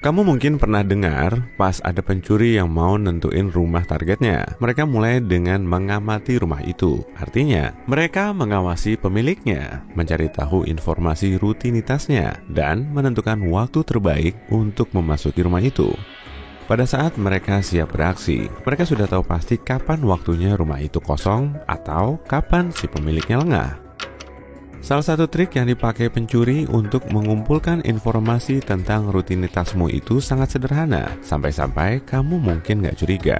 Kamu mungkin pernah dengar pas ada pencuri yang mau nentuin rumah targetnya. Mereka mulai dengan mengamati rumah itu. Artinya, mereka mengawasi pemiliknya, mencari tahu informasi rutinitasnya, dan menentukan waktu terbaik untuk memasuki rumah itu. Pada saat mereka siap beraksi, mereka sudah tahu pasti kapan waktunya rumah itu kosong atau kapan si pemiliknya lengah. Salah satu trik yang dipakai pencuri untuk mengumpulkan informasi tentang rutinitasmu itu sangat sederhana, sampai-sampai kamu mungkin gak curiga.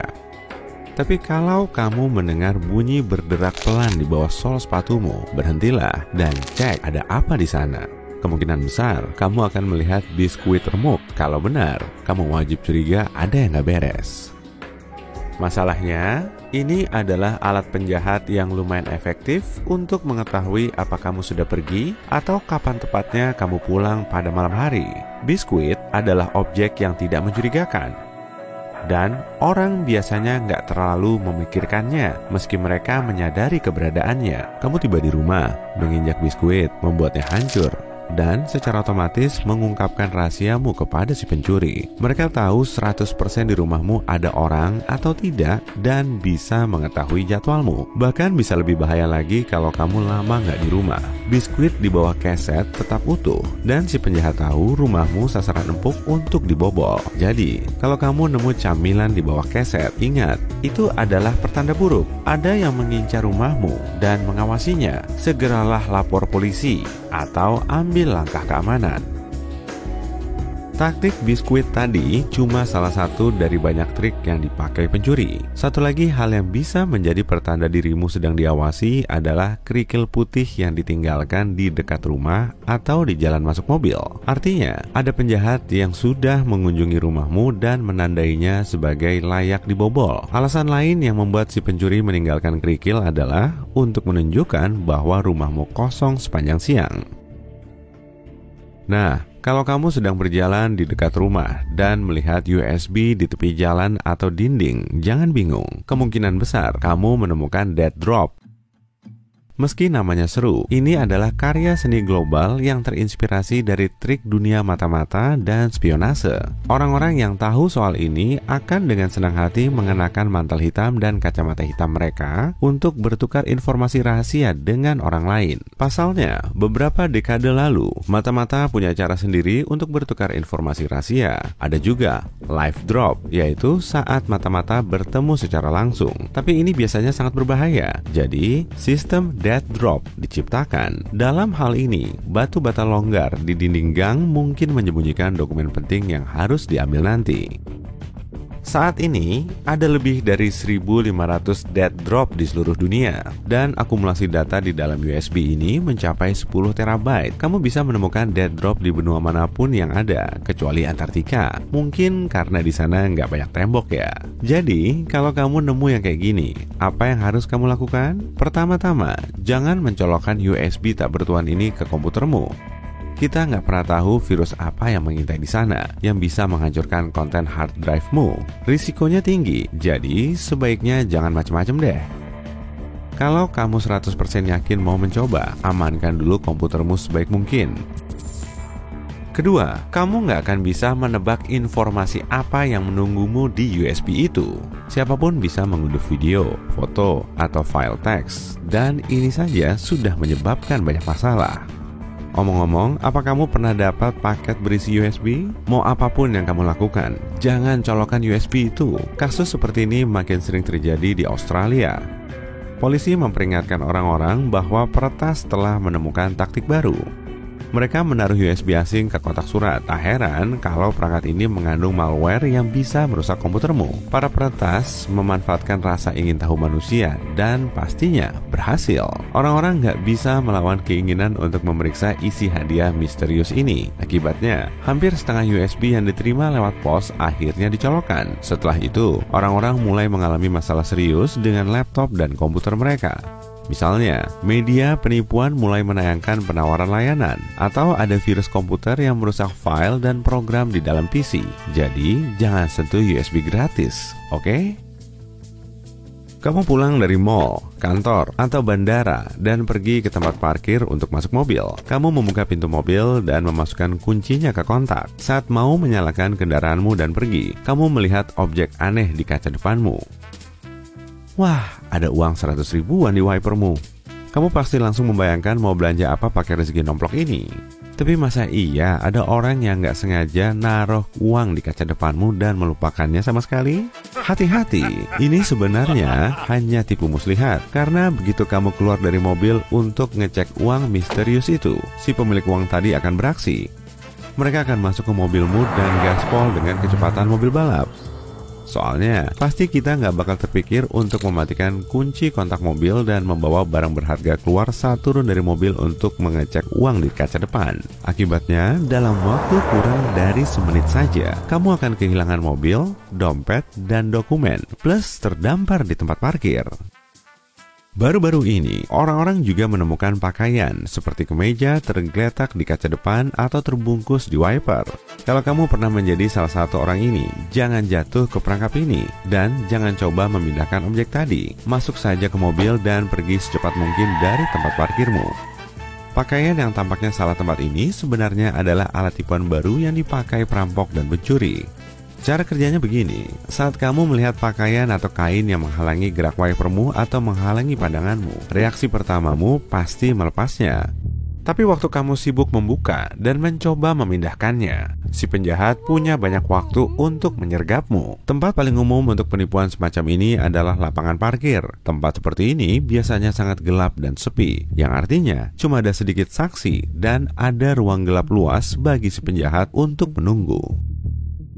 Tapi kalau kamu mendengar bunyi berderak pelan di bawah sol sepatumu, berhentilah dan cek ada apa di sana. Kemungkinan besar kamu akan melihat biskuit remuk. Kalau benar, kamu wajib curiga ada yang gak beres. Masalahnya, ini adalah alat penjahat yang lumayan efektif untuk mengetahui apa kamu sudah pergi atau kapan tepatnya kamu pulang pada malam hari. Biskuit adalah objek yang tidak mencurigakan, dan orang biasanya nggak terlalu memikirkannya meski mereka menyadari keberadaannya. Kamu tiba di rumah, menginjak biskuit, membuatnya hancur, dan secara otomatis mengungkapkan rahasiamu kepada si pencuri. Mereka tahu 100% di rumahmu ada orang atau tidak dan bisa mengetahui jadwalmu. Bahkan bisa lebih bahaya lagi kalau kamu lama nggak di rumah. Biskuit di bawah keset tetap utuh dan si penjahat tahu rumahmu sasaran empuk untuk dibobol. Jadi, kalau kamu nemu camilan di bawah keset, ingat, itu adalah pertanda buruk. Ada yang mengincar rumahmu dan mengawasinya. Segeralah lapor polisi atau ambil langkah keamanan. Taktik biskuit tadi cuma salah satu dari banyak trik yang dipakai pencuri. Satu lagi hal yang bisa menjadi pertanda dirimu sedang diawasi adalah kerikil putih yang ditinggalkan di dekat rumah atau di jalan masuk mobil. Artinya, ada penjahat yang sudah mengunjungi rumahmu dan menandainya sebagai layak dibobol. Alasan lain yang membuat si pencuri meninggalkan kerikil adalah untuk menunjukkan bahwa rumahmu kosong sepanjang siang. Nah, kalau kamu sedang berjalan di dekat rumah dan melihat USB di tepi jalan atau dinding, jangan bingung. Kemungkinan besar kamu menemukan dead drop. Meski namanya seru, ini adalah karya seni global yang terinspirasi dari trik dunia mata-mata dan spionase. Orang-orang yang tahu soal ini akan dengan senang hati mengenakan mantel hitam dan kacamata hitam mereka untuk bertukar informasi rahasia dengan orang lain. Pasalnya, beberapa dekade lalu, mata-mata punya cara sendiri untuk bertukar informasi rahasia. Ada juga live drop, yaitu saat mata-mata bertemu secara langsung. Tapi ini biasanya sangat berbahaya. Jadi, sistem dead drop diciptakan. Dalam hal ini, batu bata longgar di dinding gang mungkin menyembunyikan dokumen penting yang harus diambil nanti. Saat ini, ada lebih dari 1.500 dead drop di seluruh dunia, dan akumulasi data di dalam USB ini mencapai 10 terabyte. Kamu bisa menemukan dead drop di benua manapun yang ada, kecuali Antartika. Mungkin karena di sana nggak banyak tembok ya. Jadi, kalau kamu nemu yang kayak gini, apa yang harus kamu lakukan? Pertama-tama, jangan mencolokkan USB tak bertuan ini ke komputermu. Kita nggak pernah tahu virus apa yang mengintai di sana yang bisa menghancurkan konten hard drive-mu. Risikonya tinggi, jadi sebaiknya jangan macam-macam deh. Kalau kamu 100% yakin mau mencoba, amankan dulu komputermu sebaik mungkin. Kedua, kamu nggak akan bisa menebak informasi apa yang menunggumu di USB itu. Siapapun bisa mengunduh video, foto, atau file teks, dan ini saja sudah menyebabkan banyak masalah. Omong-omong, apa kamu pernah dapat paket berisi USB? Mau apapun yang kamu lakukan, jangan colokkan USB itu. Kasus seperti ini makin sering terjadi di Australia. Polisi memperingatkan orang-orang bahwa peretas telah menemukan taktik baru. Mereka menaruh USB asing ke kotak surat. Tak heran kalau perangkat ini mengandung malware yang bisa merusak komputermu. Para peretas memanfaatkan rasa ingin tahu manusia dan pastinya berhasil. Orang-orang nggak bisa melawan keinginan untuk memeriksa isi hadiah misterius ini. Akibatnya, hampir setengah USB yang diterima lewat pos akhirnya dicolokkan. Setelah itu, orang-orang mulai mengalami masalah serius dengan laptop dan komputer mereka. Misalnya, media penipuan mulai menayangkan penawaran layanan, atau ada virus komputer yang merusak file dan program di dalam PC. Jadi, jangan sentuh USB gratis, oke? Kamu pulang dari mall, kantor, atau bandara dan pergi ke tempat parkir untuk masuk mobil. Kamu membuka pintu mobil dan memasukkan kuncinya ke kontak. Saat mau menyalakan kendaraanmu dan pergi, kamu melihat objek aneh di kaca depanmu. Wah, ada uang 100 ribuan di wipermu. Kamu pasti langsung membayangkan mau belanja apa pakai rezeki nomplok ini. Tapi masa iya ada orang yang nggak sengaja naruh uang di kaca depanmu dan melupakannya sama sekali? Hati-hati, ini sebenarnya hanya tipu muslihat. Karena begitu kamu keluar dari mobil untuk ngecek uang misterius itu, si pemilik uang tadi akan beraksi. Mereka akan masuk ke mobilmu dan gaspol dengan kecepatan mobil balap. Soalnya, pasti kita nggak bakal terpikir untuk mematikan kunci kontak mobil dan membawa barang berharga keluar saat turun dari mobil untuk mengecek uang di kaca depan. Akibatnya, dalam waktu kurang dari semenit saja, kamu akan kehilangan mobil, dompet, dan dokumen, plus terdampar di tempat parkir. Baru-baru ini, orang-orang juga menemukan pakaian seperti kemeja tergeletak di kaca depan atau terbungkus di wiper. Kalau kamu pernah menjadi salah satu orang ini, jangan jatuh ke perangkap ini dan jangan coba memindahkan objek tadi. Masuk saja ke mobil dan pergi secepat mungkin dari tempat parkirmu. Pakaian yang tampaknya salah tempat ini sebenarnya adalah alat tipuan baru yang dipakai perampok dan pencuri. Cara kerjanya begini, saat kamu melihat pakaian atau kain yang menghalangi gerak wipermu atau menghalangi pandanganmu, reaksi pertamamu pasti melepasnya. Tapi waktu kamu sibuk membuka dan mencoba memindahkannya, si penjahat punya banyak waktu untuk menyergapmu. Tempat paling umum untuk penipuan semacam ini adalah lapangan parkir. Tempat seperti ini biasanya sangat gelap dan sepi, yang artinya cuma ada sedikit saksi dan ada ruang gelap luas bagi si penjahat untuk menunggu.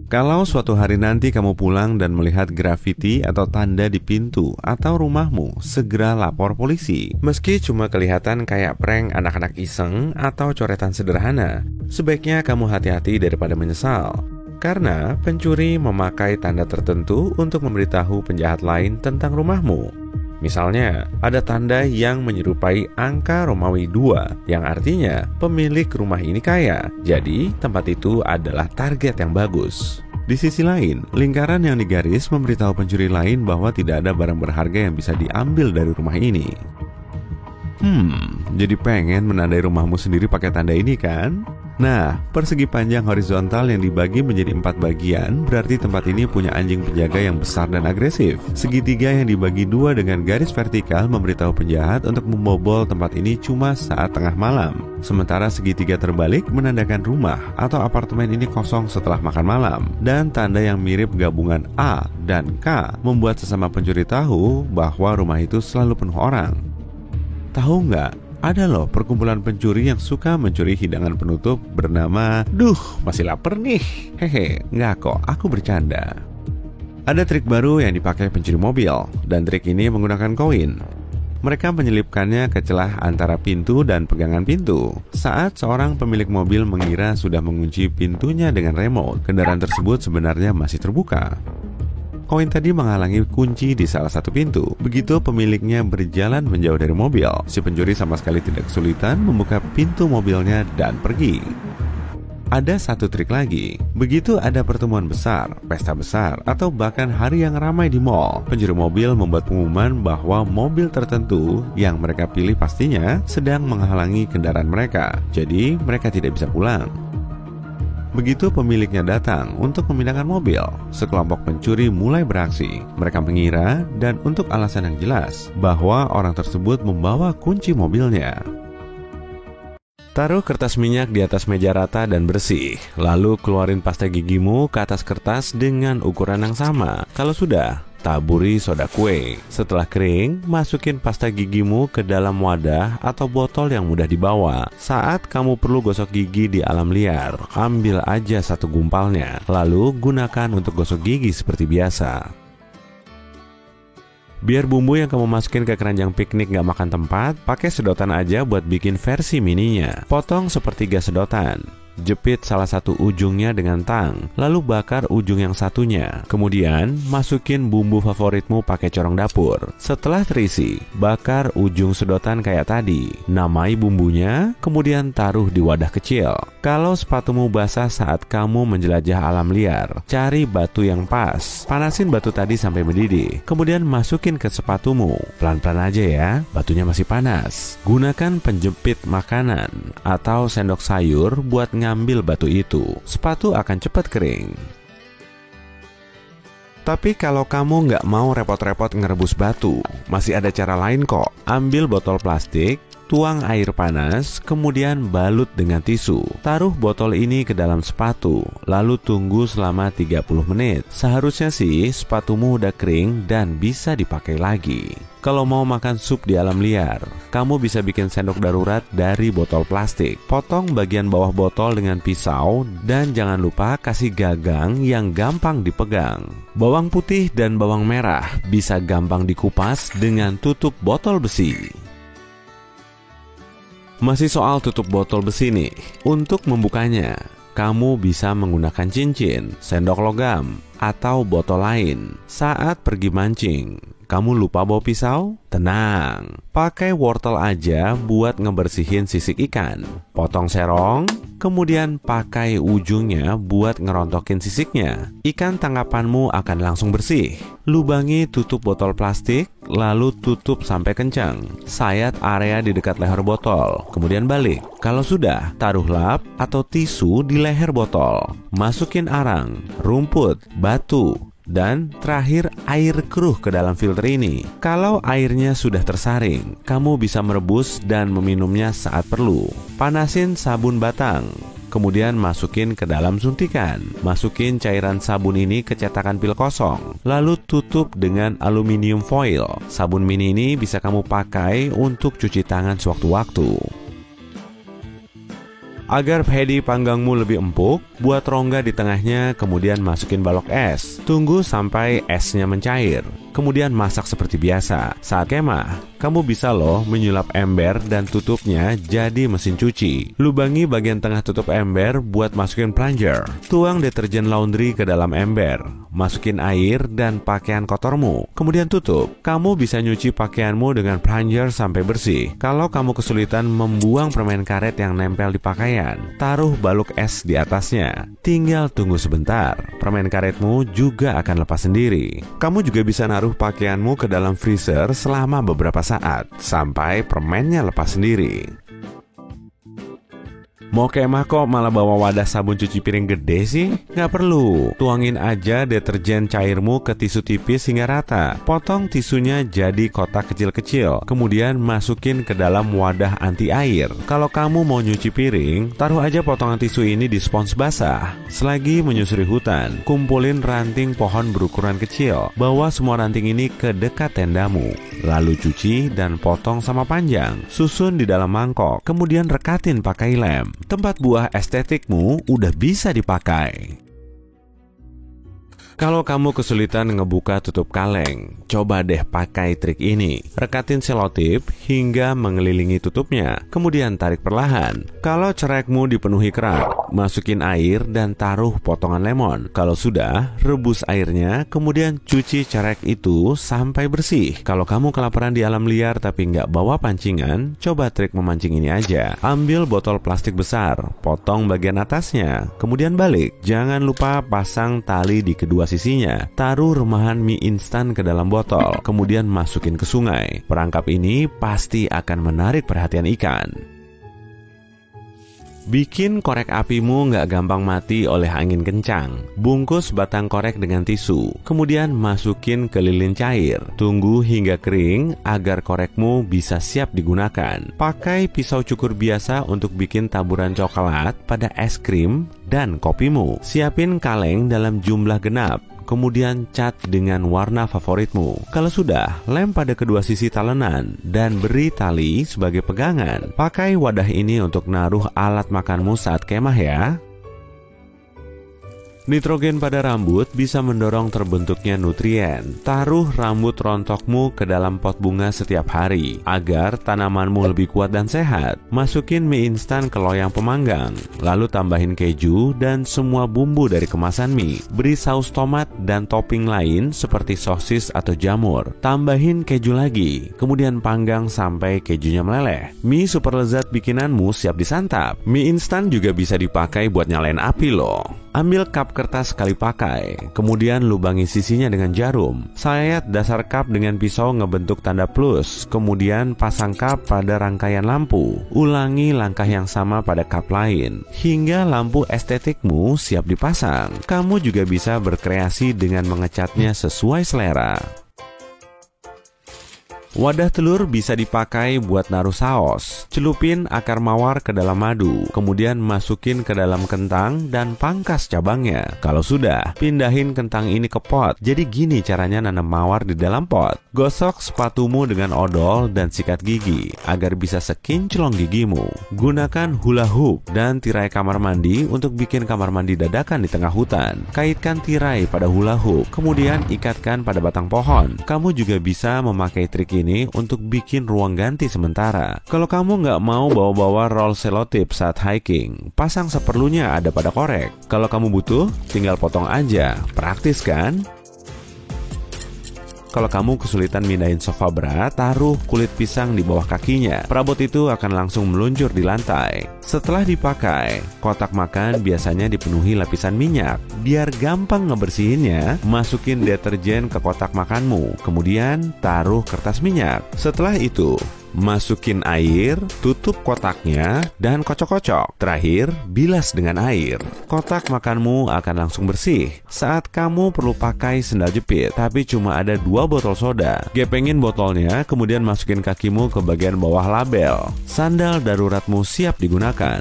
Kalau suatu hari nanti kamu pulang dan melihat grafiti atau tanda di pintu atau rumahmu, segera lapor polisi. Meski cuma kelihatan kayak prank anak-anak iseng atau coretan sederhana, sebaiknya kamu hati-hati daripada menyesal. Karena pencuri memakai tanda tertentu untuk memberitahu penjahat lain tentang rumahmu. Misalnya, ada tanda yang menyerupai angka Romawi 2, yang artinya pemilik rumah ini kaya. Jadi, tempat itu adalah target yang bagus. Di sisi lain, lingkaran yang digaris memberitahu pencuri lain bahwa tidak ada barang berharga yang bisa diambil dari rumah ini. Jadi pengen menandai rumahmu sendiri pakai tanda ini kan? Nah, persegi panjang horizontal yang dibagi menjadi 4 bagian berarti tempat ini punya anjing penjaga yang besar dan agresif. Segitiga yang dibagi 2 dengan garis vertikal memberitahu penjahat untuk membobol tempat ini cuma saat tengah malam. Sementara segitiga terbalik menandakan rumah atau apartemen ini kosong setelah makan malam. Dan tanda yang mirip gabungan A dan K membuat sesama pencuri tahu bahwa rumah itu selalu penuh orang. Tahu nggak? Ada loh perkumpulan pencuri yang suka mencuri hidangan penutup bernama masih lapar nih. Hehe, nggak kok, aku bercanda. Ada trik baru yang dipakai pencuri mobil, dan trik ini menggunakan koin. Mereka menyelipkannya ke celah antara pintu dan pegangan pintu. Saat seorang pemilik mobil mengira sudah mengunci pintunya dengan remote, kendaraan tersebut sebenarnya masih terbuka. Koin tadi menghalangi kunci di salah satu pintu. Begitu pemiliknya berjalan menjauh dari mobil, si pencuri sama sekali tidak kesulitan membuka pintu mobilnya dan pergi. Ada satu trik lagi. Begitu ada pertemuan besar, pesta besar, atau bahkan hari yang ramai di mall, pencuri mobil membuat pengumuman bahwa mobil tertentu yang mereka pilih pastinya sedang menghalangi kendaraan mereka. Jadi mereka tidak bisa pulang. Begitu pemiliknya datang untuk memindahkan mobil, sekelompok pencuri mulai beraksi. Mereka mengira, dan untuk alasan yang jelas, bahwa orang tersebut membawa kunci mobilnya. Taruh kertas minyak di atas meja rata dan bersih. Lalu keluarin pasta gigimu ke atas kertas dengan ukuran yang sama. Kalau sudah, taburi soda kue. Setelah kering, masukin pasta gigimu ke dalam wadah atau botol yang mudah dibawa. Saat kamu perlu gosok gigi di alam liar, ambil aja satu gumpalnya. Lalu gunakan untuk gosok gigi seperti biasa. Biar bumbu yang kamu masukin ke keranjang piknik gak makan tempat, pakai sedotan aja buat bikin versi mininya. Potong sepertiga sedotan. jepit salah satu ujungnya dengan tang, lalu bakar ujung yang satunya. Kemudian, masukin bumbu favoritmu pakai corong dapur. Setelah terisi, bakar ujung sedotan kayak tadi. Namai bumbunya, kemudian taruh di wadah kecil. Kalau sepatumu basah saat kamu menjelajah alam liar, cari batu yang pas. Panasin batu tadi sampai mendidih. Kemudian masukin ke sepatumu. Pelan-pelan aja ya, batunya masih panas. Gunakan penjepit makanan atau sendok sayur buat ngambil batu itu. Sepatu akan cepat kering. Tapi kalau kamu nggak mau repot-repot ngerebus batu, masih ada cara lain kok. Ambil botol plastik, tuang air panas, kemudian balut dengan tisu. Taruh botol ini ke dalam sepatu, lalu tunggu selama 30 menit. Seharusnya sih sepatumu udah kering dan bisa dipakai lagi. Kalau mau makan sup di alam liar, kamu bisa bikin sendok darurat dari botol plastik. Potong bagian bawah botol dengan pisau dan jangan lupa kasih gagang yang gampang dipegang. Bawang putih dan bawang merah bisa gampang dikupas dengan tutup botol besi. Masih soal tutup botol besi nih. Untuk membukanya, kamu bisa menggunakan cincin, sendok logam, atau botol lain. Saat pergi mancing, kamu lupa bawa pisau? Tenang, pakai wortel aja buat ngebersihin sisik ikan. Potong serong, kemudian pakai ujungnya buat ngerontokin sisiknya. Ikan tangkapanmu akan langsung bersih. Lubangi tutup botol plastik, lalu tutup sampai kencang. Sayat area di dekat leher botol, kemudian balik. Kalau sudah, taruh lap atau tisu di leher botol. Masukin arang, rumput, batu, dan terakhir air keruh ke dalam filter ini. Kalau airnya sudah tersaring, kamu bisa merebus dan meminumnya saat perlu. Panasin sabun batang, kemudian masukin ke dalam suntikan. Masukin cairan sabun ini ke cetakan pil kosong, lalu tutup dengan aluminium foil. Sabun mini ini bisa kamu pakai untuk cuci tangan sewaktu-waktu. Agar pedi panggangmu lebih empuk, buat rongga di tengahnya, kemudian masukin balok es. Tunggu sampai esnya mencair, kemudian masak seperti biasa. Saat kemah, kamu bisa loh menyulap ember dan tutupnya jadi mesin cuci. Lubangi bagian tengah tutup ember buat masukin plunger. Tuang deterjen laundry ke dalam ember. Masukin air dan pakaian kotormu, kemudian tutup. Kamu bisa nyuci pakaianmu dengan plunger sampai bersih. Kalau kamu kesulitan membuang permen karet yang nempel di pakaian, taruh balok es di atasnya. Tinggal tunggu sebentar, permen karetmu juga akan lepas sendiri. Kamu juga bisa naruh pakaianmu ke dalam freezer selama beberapa saat, sampai permennya lepas sendiri. Mau kemah kok malah bawa wadah sabun cuci piring gede sih? Nggak perlu. Tuangin aja deterjen cairmu ke tisu tipis hingga rata. Potong tisunya jadi kotak kecil-kecil. Kemudian masukin ke dalam wadah anti air. Kalau kamu mau nyuci piring, taruh aja potongan tisu ini di spons basah. Selagi menyusuri hutan, kumpulin ranting pohon berukuran kecil. Bawa semua ranting ini ke dekat tendamu. Lalu cuci dan potong sama panjang. Susun di dalam mangkok. Kemudian rekatin pakai lem. Tempat buah estetikmu udah bisa dipakai. Kalau kamu kesulitan ngebuka tutup kaleng, coba deh pakai trik ini. Rekatin selotip hingga mengelilingi tutupnya, kemudian tarik perlahan. Kalau cerekmu dipenuhi kerak, masukin air dan taruh potongan lemon. Kalau sudah, rebus airnya, kemudian cuci cerek itu sampai bersih. Kalau kamu kelaparan di alam liar tapi nggak bawa pancingan, coba trik memancing ini aja. Ambil botol plastik besar, potong bagian atasnya, kemudian balik. Jangan lupa pasang tali di kedua sisinya. Taruh remahan mie instan ke dalam botol, kemudian masukin ke sungai. Perangkap ini pasti akan menarik perhatian ikan. Bikin korek apimu nggak gampang mati oleh angin kencang. Bungkus batang korek dengan tisu, kemudian masukin ke lilin cair. Tunggu hingga kering agar korekmu bisa siap digunakan. Pakai pisau cukur biasa untuk bikin taburan coklat pada es krim dan kopimu. Siapin kaleng dalam jumlah genap. Kemudian cat dengan warna favoritmu. Kalau sudah, lem pada kedua sisi talenan dan beri tali sebagai pegangan. Pakai wadah ini untuk naruh alat makanmu saat kemah ya. Nitrogen pada rambut bisa mendorong terbentuknya nutrien. Taruh rambut rontokmu ke dalam pot bunga setiap hari agar tanamanmu lebih kuat dan sehat. Masukin mie instan ke loyang pemanggang, lalu tambahin keju dan semua bumbu dari kemasan mie. Beri saus tomat dan topping lain seperti sosis atau jamur. Tambahin keju lagi, kemudian panggang sampai kejunya meleleh. Mie super lezat bikinanmu siap disantap. Mie instan juga bisa dipakai buat nyalain api loh. Ambil cup kertas sekali pakai, kemudian lubangi sisinya dengan jarum. Sayat dasar cup dengan pisau ngebentuk tanda plus, kemudian pasang cup pada rangkaian lampu. Ulangi langkah yang sama pada cup lain, hingga lampu estetikmu siap dipasang. Kamu juga bisa berkreasi dengan mengecatnya sesuai selera. Wadah telur bisa dipakai buat naruh saus. Celupin akar mawar ke dalam madu, kemudian masukin ke dalam kentang dan pangkas cabangnya. Kalau sudah, pindahin kentang ini ke pot. Jadi gini caranya nanam mawar di dalam pot. Gosok sepatumu dengan odol dan sikat gigi agar bisa sekinclong gigimu. Gunakan hula hoop dan tirai kamar mandi untuk bikin kamar mandi dadakan di tengah hutan. Kaitkan tirai pada hula hoop, kemudian ikatkan pada batang pohon. Kamu juga bisa memakai trik ini untuk bikin ruang ganti sementara. Kalau kamu nggak mau bawa-bawa roll selotip saat hiking, pasang seperlunya ada pada korek. Kalau kamu butuh, tinggal potong aja. Praktis kan? Kalau kamu kesulitan mindahin sofa berat, taruh kulit pisang di bawah kakinya. Perabot itu akan langsung meluncur di lantai. Setelah dipakai, kotak makan biasanya dipenuhi lapisan minyak. Biar gampang ngebersihinnya, masukin deterjen ke kotak makanmu. Kemudian taruh kertas minyak. Setelah itu, masukin air, tutup kotaknya, dan kocok-kocok. Terakhir, bilas dengan air. Kotak makanmu akan langsung bersih. Saat kamu perlu pakai sendal jepit, tapi cuma ada 2 botol soda. Gepengin botolnya, kemudian masukin kakimu ke bagian bawah label. Sandal daruratmu siap digunakan.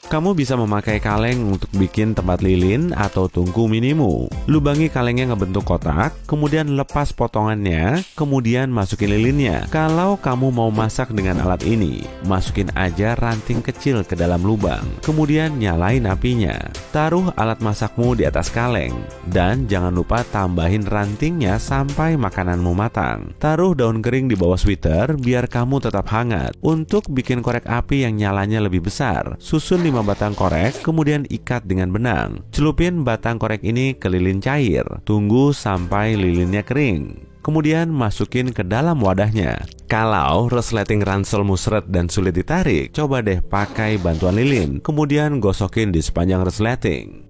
Kamu bisa memakai kaleng untuk bikin tempat lilin atau tungku minimu. Lubangi kalengnya ngebentuk kotak, kemudian lepas potongannya, kemudian masukin lilinnya. Kalau kamu mau masak dengan alat ini, masukin aja ranting kecil ke dalam lubang, kemudian nyalain apinya. Taruh alat masakmu di atas kaleng, dan jangan lupa tambahin rantingnya sampai makananmu matang. Taruh daun kering di bawah sweater biar kamu tetap hangat. Untuk bikin korek api yang nyalanya lebih besar, susun 5 batang korek, kemudian ikat dengan benang. Celupin batang korek ini ke lilin cair. Tunggu sampai lilinnya kering. Kemudian masukin ke dalam wadahnya. Kalau resleting ransel musret dan sulit ditarik, coba deh pakai bantuan lilin. Kemudian gosokin di sepanjang resleting.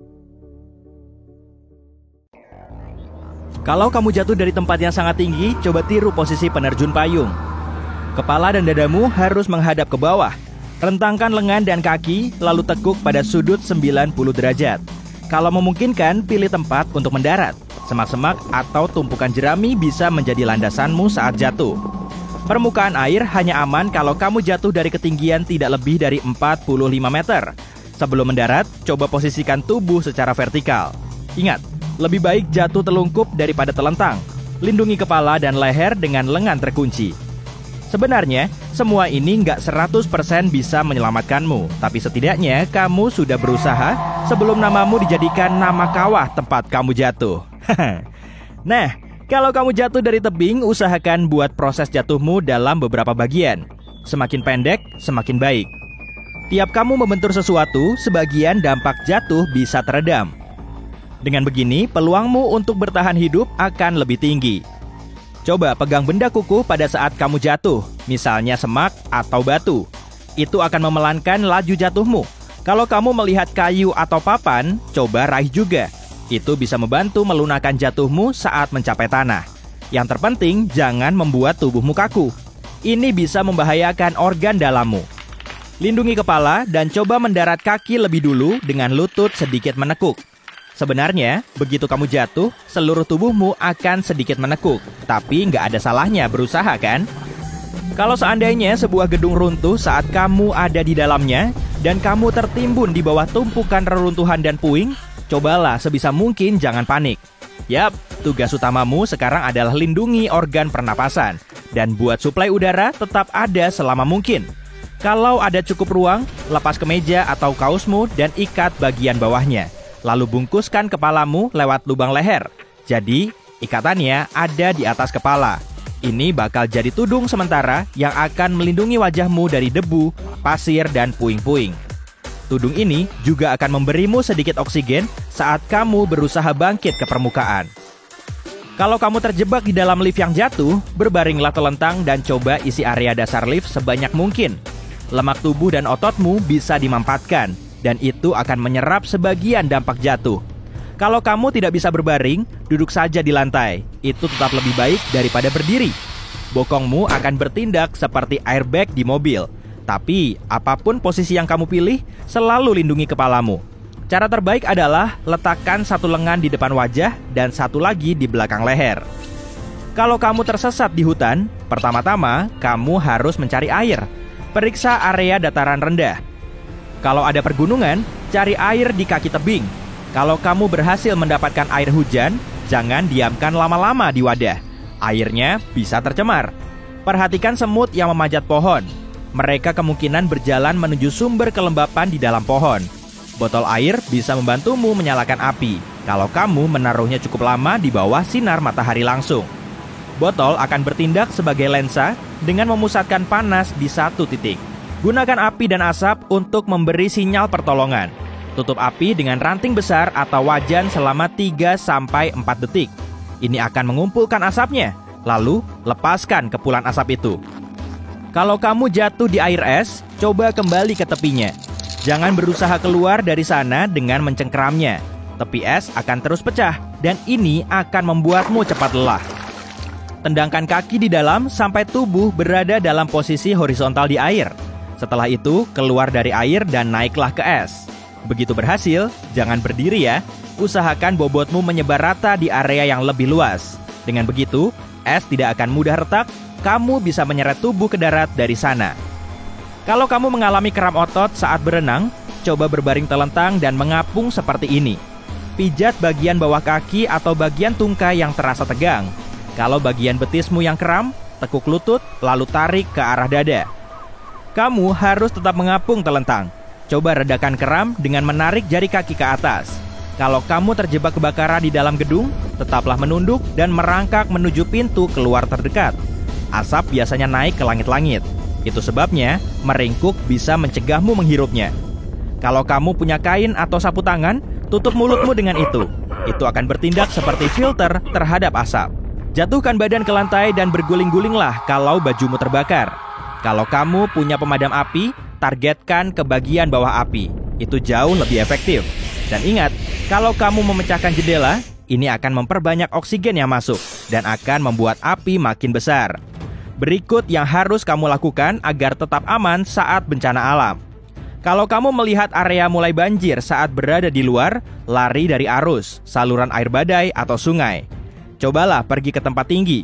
Kalau kamu jatuh dari tempat yang sangat tinggi, coba tiru posisi penerjun payung. Kepala dan dadamu harus menghadap ke bawah. Rentangkan lengan dan kaki, lalu tekuk pada sudut 90 derajat. Kalau memungkinkan, pilih tempat untuk mendarat. Semak-semak atau tumpukan jerami bisa menjadi landasanmu saat jatuh. Permukaan air hanya aman kalau kamu jatuh dari ketinggian tidak lebih dari 45 meter. Sebelum mendarat, coba posisikan tubuh secara vertikal. Ingat, lebih baik jatuh telungkup daripada telentang. Lindungi kepala dan leher dengan lengan terkunci. Sebenarnya, semua ini nggak 100% bisa menyelamatkanmu, tapi setidaknya kamu sudah berusaha sebelum namamu dijadikan nama kawah tempat kamu jatuh. Nah, kalau kamu jatuh dari tebing, usahakan buat proses jatuhmu dalam beberapa bagian. Semakin pendek, semakin baik. Tiap kamu membentur sesuatu, sebagian dampak jatuh bisa teredam. Dengan begini, peluangmu untuk bertahan hidup akan lebih tinggi. Coba pegang benda kukuh pada saat kamu jatuh, misalnya semak atau batu. Itu akan memelankan laju jatuhmu. Kalau kamu melihat kayu atau papan, coba raih juga. Itu bisa membantu melunakkan jatuhmu saat mencapai tanah. Yang terpenting, jangan membuat tubuhmu kaku. Ini bisa membahayakan organ dalammu. Lindungi kepala dan coba mendarat kaki lebih dulu dengan lutut sedikit menekuk. Sebenarnya, begitu kamu jatuh, seluruh tubuhmu akan sedikit menekuk. Tapi nggak ada salahnya berusaha kan? Kalau seandainya sebuah gedung runtuh saat kamu ada di dalamnya, dan kamu tertimbun di bawah tumpukan reruntuhan dan puing, cobalah sebisa mungkin jangan panik. Yap, tugas utamamu sekarang adalah lindungi organ pernapasan, dan buat suplai udara tetap ada selama mungkin. Kalau ada cukup ruang, lepas kemeja atau kaosmu dan ikat bagian bawahnya. Lalu bungkuskan kepalamu lewat lubang leher. Jadi, ikatannya ada di atas kepala. Ini bakal jadi tudung sementara yang akan melindungi wajahmu dari debu, pasir, dan puing-puing. Tudung ini juga akan memberimu sedikit oksigen saat kamu berusaha bangkit ke permukaan. Kalau kamu terjebak di dalam lift yang jatuh, berbaringlah telentang dan coba isi area dasar lift sebanyak mungkin. Lemak tubuh dan ototmu bisa dimanfaatkan, dan itu akan menyerap sebagian dampak jatuh. Kalau kamu tidak bisa berbaring, duduk saja di lantai. Itu tetap lebih baik daripada berdiri. Bokongmu akan bertindak seperti airbag di mobil. Tapi, apapun posisi yang kamu pilih, selalu lindungi kepalamu. Cara terbaik adalah letakkan satu lengan di depan wajah dan satu lagi di belakang leher. Kalau kamu tersesat di hutan, pertama-tama kamu harus mencari air. Periksa area dataran rendah. Kalau ada pergunungan, cari air di kaki tebing. Kalau kamu berhasil mendapatkan air hujan, jangan diamkan lama-lama di wadah. Airnya bisa tercemar. Perhatikan semut yang memanjat pohon. Mereka kemungkinan berjalan menuju sumber kelembapan di dalam pohon. Botol air bisa membantumu menyalakan api kalau kamu menaruhnya cukup lama di bawah sinar matahari langsung. Botol akan bertindak sebagai lensa dengan memusatkan panas di satu titik. Gunakan api dan asap untuk memberi sinyal pertolongan. Tutup api dengan ranting besar atau wajan selama 3-4 detik. Ini akan mengumpulkan asapnya, lalu lepaskan kepulan asap itu. Kalau kamu jatuh di air es, coba kembali ke tepinya. Jangan berusaha keluar dari sana dengan mencengkeramnya. Tepi es akan terus pecah, dan ini akan membuatmu cepat lelah. Tendangkan kaki di dalam sampai tubuh berada dalam posisi horizontal di air. Setelah itu, keluar dari air dan naiklah ke es. Begitu berhasil, jangan berdiri ya. Usahakan bobotmu menyebar rata di area yang lebih luas. Dengan begitu, es tidak akan mudah retak. Kamu bisa menyeret tubuh ke darat dari sana. Kalau kamu mengalami kram otot saat berenang, coba berbaring telentang dan mengapung seperti ini. Pijat bagian bawah kaki atau bagian tungkai yang terasa tegang. Kalau bagian betismu yang kram, tekuk lutut, lalu tarik ke arah dada. Kamu harus tetap mengapung telentang. Coba redakan kram dengan menarik jari kaki ke atas. Kalau kamu terjebak kebakaran di dalam gedung, tetaplah menunduk dan merangkak menuju pintu keluar terdekat. Asap biasanya naik ke langit-langit. Itu sebabnya meringkuk bisa mencegahmu menghirupnya. Kalau kamu punya kain atau sapu tangan, tutup mulutmu dengan itu. Itu akan bertindak seperti filter terhadap asap. Jatuhkan badan ke lantai dan berguling-gulinglah kalau bajumu terbakar. Kalau kamu punya pemadam api, targetkan ke bagian bawah api. Itu jauh lebih efektif. Dan ingat, kalau kamu memecahkan jendela, ini akan memperbanyak oksigen yang masuk dan akan membuat api makin besar. Berikut yang harus kamu lakukan agar tetap aman saat bencana alam. Kalau kamu melihat area mulai banjir saat berada di luar, lari dari arus, saluran air badai, atau sungai. Cobalah pergi ke tempat tinggi.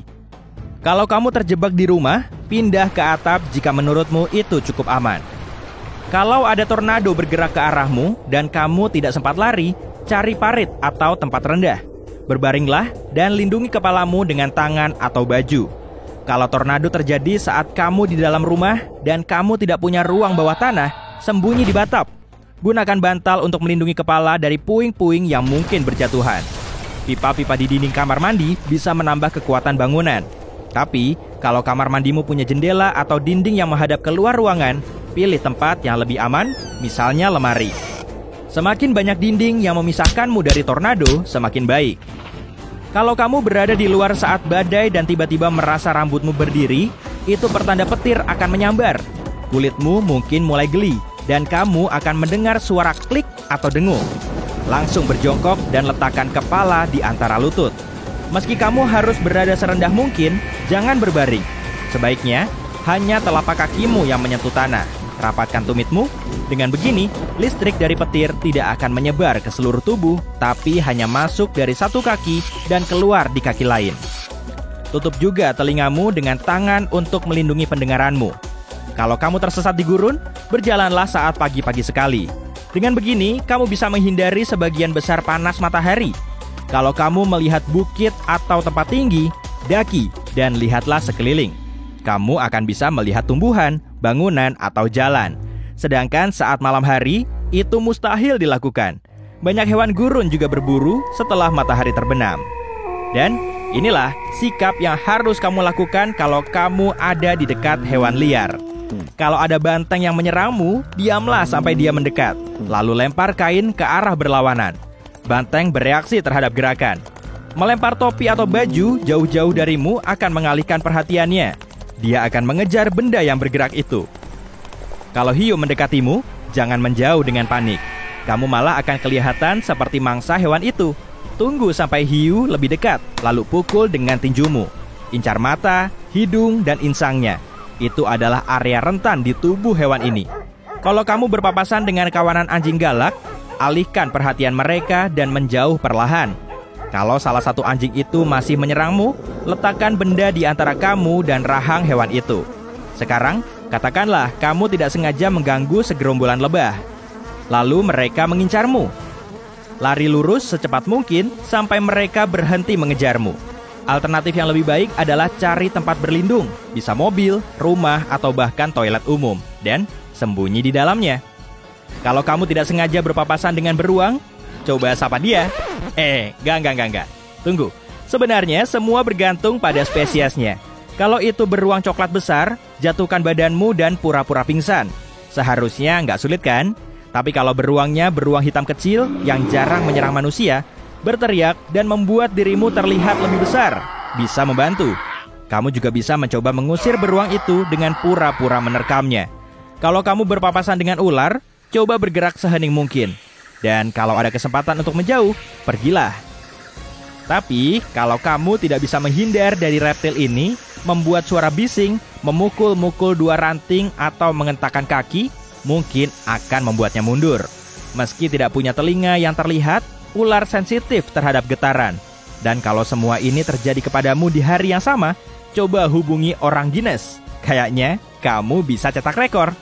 Kalau kamu terjebak di rumah, pindah ke atap jika menurutmu itu cukup aman. Kalau ada tornado bergerak ke arahmu dan kamu tidak sempat lari, cari parit atau tempat rendah. Berbaringlah dan lindungi kepalamu dengan tangan atau baju. Kalau tornado terjadi saat kamu di dalam rumah dan kamu tidak punya ruang bawah tanah, sembunyi di batap. Gunakan bantal untuk melindungi kepala dari puing-puing yang mungkin berjatuhan. Pipa-pipa di dinding kamar mandi bisa menambah kekuatan bangunan. Tapi, kalau kamar mandimu punya jendela atau dinding yang menghadap keluar ruangan, pilih tempat yang lebih aman, misalnya lemari. Semakin banyak dinding yang memisahkanmu dari tornado, semakin baik. Kalau kamu berada di luar saat badai dan tiba-tiba merasa rambutmu berdiri, itu pertanda petir akan menyambar. Kulitmu mungkin mulai geli, dan kamu akan mendengar suara klik atau dengung. Langsung berjongkok dan letakkan kepala di antara lutut. Meski kamu harus berada serendah mungkin, jangan berbaring. Sebaiknya, hanya telapak kakimu yang menyentuh tanah. Rapatkan tumitmu. Dengan begini, listrik dari petir tidak akan menyebar ke seluruh tubuh, tapi hanya masuk dari satu kaki dan keluar di kaki lain. Tutup juga telingamu dengan tangan untuk melindungi pendengaranmu. Kalau kamu tersesat di gurun, berjalanlah saat pagi-pagi sekali. Dengan begini, kamu bisa menghindari sebagian besar panas matahari. Kalau kamu melihat bukit atau tempat tinggi, daki dan lihatlah sekeliling. Kamu akan bisa melihat tumbuhan, bangunan, atau jalan. Sedangkan saat malam hari, itu mustahil dilakukan. Banyak hewan gurun juga berburu setelah matahari terbenam. Dan inilah sikap yang harus kamu lakukan kalau kamu ada di dekat hewan liar. Kalau ada banteng yang menyerangmu, diamlah sampai dia mendekat, lalu lempar kain ke arah berlawanan. Banteng bereaksi terhadap gerakan. Melempar topi atau baju jauh-jauh darimu akan mengalihkan perhatiannya. Dia akan mengejar benda yang bergerak itu. Kalau hiu mendekatimu, jangan menjauh dengan panik. Kamu malah akan kelihatan seperti mangsa hewan itu. Tunggu sampai hiu lebih dekat, lalu pukul dengan tinjumu. Incar mata, hidung, dan insangnya. Itu adalah area rentan di tubuh hewan ini. Kalau kamu berpapasan dengan kawanan anjing galak, alihkan perhatian mereka dan menjauh perlahan. Kalau salah satu anjing itu masih menyerangmu, letakkan benda di antara kamu dan rahang hewan itu. Sekarang, katakanlah kamu tidak sengaja mengganggu segerombolan lebah. Lalu mereka mengincarmu. Lari lurus secepat mungkin sampai mereka berhenti mengejarmu. Alternatif yang lebih baik adalah cari tempat berlindung, bisa mobil, rumah, atau bahkan toilet umum, dan sembunyi di dalamnya. Kalau kamu tidak sengaja berpapasan dengan beruang, coba sapa dia. Enggak. Tunggu, sebenarnya semua bergantung pada spesiesnya. Kalau itu beruang coklat besar, jatuhkan badanmu dan pura-pura pingsan. Seharusnya nggak sulit kan? Tapi kalau beruangnya beruang hitam kecil yang jarang menyerang manusia, berteriak dan membuat dirimu terlihat lebih besar, bisa membantu. Kamu juga bisa mencoba mengusir beruang itu dengan pura-pura menerkamnya. Kalau kamu berpapasan dengan ular, coba bergerak sehening mungkin. Dan kalau ada kesempatan untuk menjauh, pergilah. Tapi, kalau kamu tidak bisa menghindar dari reptil ini, membuat suara bising, memukul-mukul dua ranting, atau mengentakkan kaki, mungkin akan membuatnya mundur. Meski tidak punya telinga yang terlihat, ular sensitif terhadap getaran. Dan kalau semua ini terjadi kepadamu di hari yang sama, coba hubungi orang Guinness. Kayaknya kamu bisa cetak rekor.